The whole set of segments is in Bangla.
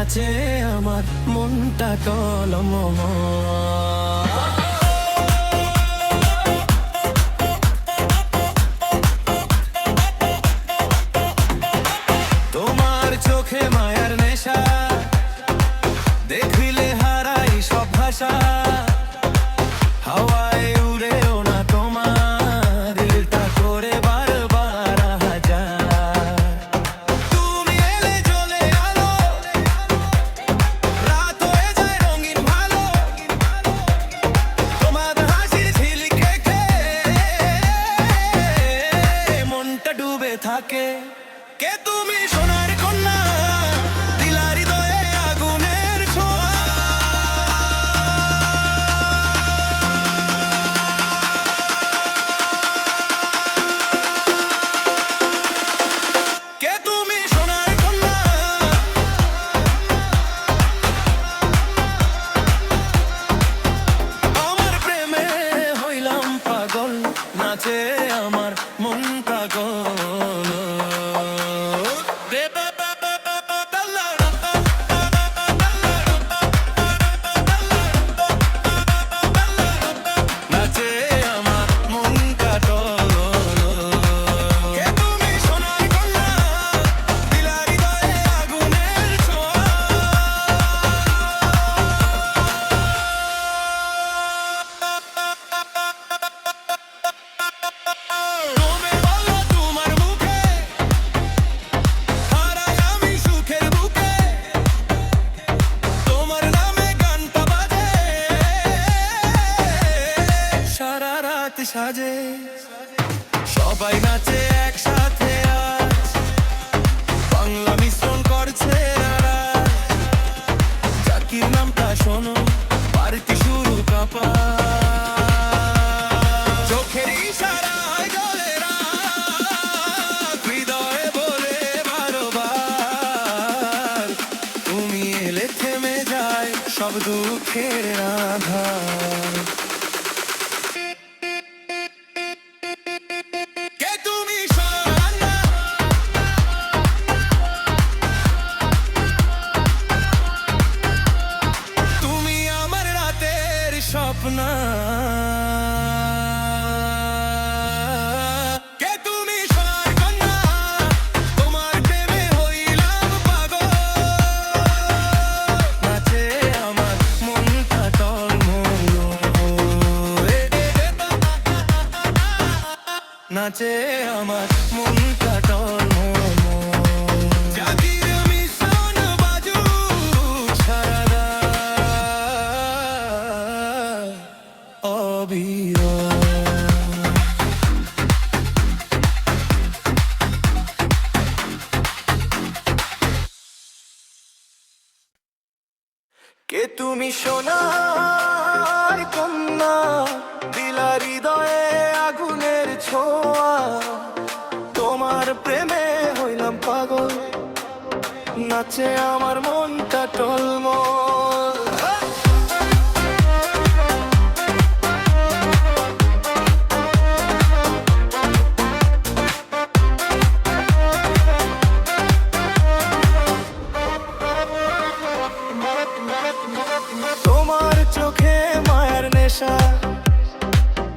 নাচে আমার মনটা টলমল। তোমার চোখে মায়ার নেশা, দেখিলে হারাই সব ভাষা। হাওয়ায় উড়েও না তোমার দিলটা করে বারবার হাজার। তুমি এলে জ্বলে আলো, রাত হয়ে যায় রঙিন ভালো। তোমার হাসির ঝিলিকে মনটা ডুবে থাকে। কে তুমি সোনার কন্যা, দিলা হৃদয়ে আগুনের ছোঁয়া। কে তুমি সোনার কন্যা, আমার প্রেমে হইলাম পাগল, নাচে আমার মন পাগল। নাচে আমার মন কাটল। কে তুমি সোনার কন্যা, দিলা হৃদয়ে আগুনের ছোঁয়া। তুমি বলো তোমার মুখে, হারাই আমি সুখের বুকে। তোমার নামে গানটা বাজে, সারা রাত সাজে। সবাই নাচে একসাথে আজ, বাংলা মিশ্রণ করছে নারাজ। জাকির নামটা শোনো, পার্টি শুরু কাপা। চোখের ইশারায় জ্বলে রাত, হৃদয়ে বলে বারবার। তুমি এলে থেমে যায় সব দুঃখের আধার। কে তুমি সোনার কন্যা, তুমি আমার রাতের স্বপ্ন। কে তুমি সোনার কন্যা, তোমার প্রেমে হইলাম পাগল। নাচে আমার মনটা টলমল। নাচে আমার মনটা টলমল। জাতির মিশন বাজুক সারা অবিরল। কে তুমি সোনার কন্যা, দিলা হৃদয়ে আগুনের ছোঁয়া। তোমার প্রেমে হইলাম পাগল, নাচে আমার মনটা টলমল। তোমার চোখে মায়ার নেশা,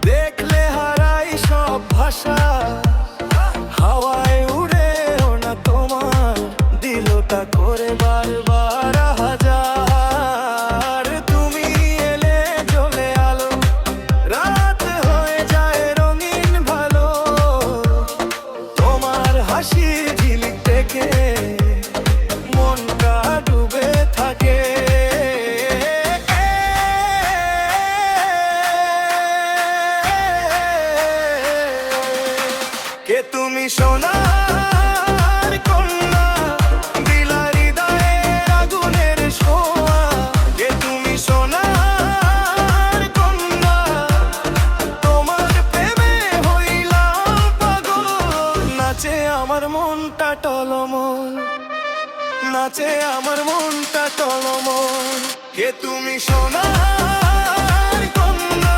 দেখলে হারাই সব ভাষা। হাওয়ায় উড়েও না তোমার দিলটা করে বারবার হাজার। তুমি এলে জ্বলে আলো, রাত হয়ে যায় রঙিন ভালো। তোমার হাসি ঝিলিক দেখে মনটা ডুবে থাকে। কে তুমি সোনার কন্যা, দিলা হৃদয়ে আগুনের ছোঁয়া। কে তুমি সোনার কন্যা, তোমার প্রেমে হইলাম পাগল। নাচে আমার মনটা টলমল। নাচে আমার মনটা টলমল। কে তুমি সোনার কন্যা,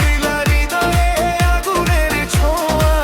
দিলা হৃদয়ে আগুনের ছোঁয়া।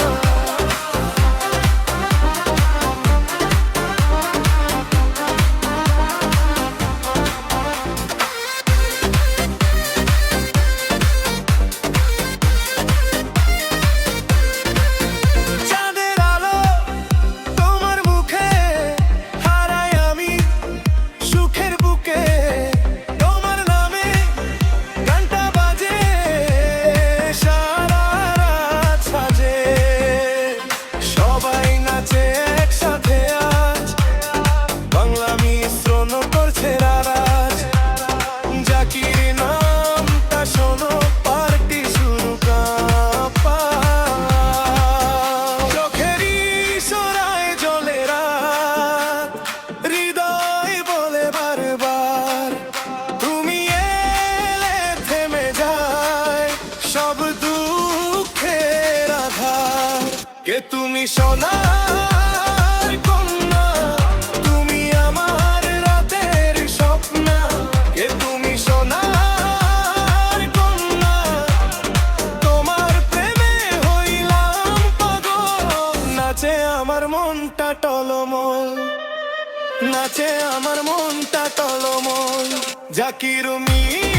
তুমি সোনার কন্যা, তুমি আমার রাতের স্বপ্না। কে তুমি সোনার কন্যা, তোমার প্রেমে হইলাম পাগল। নাচে আমার মনটা টলমল, নাচে আমার মনটা টলমল। জাকির মিয়া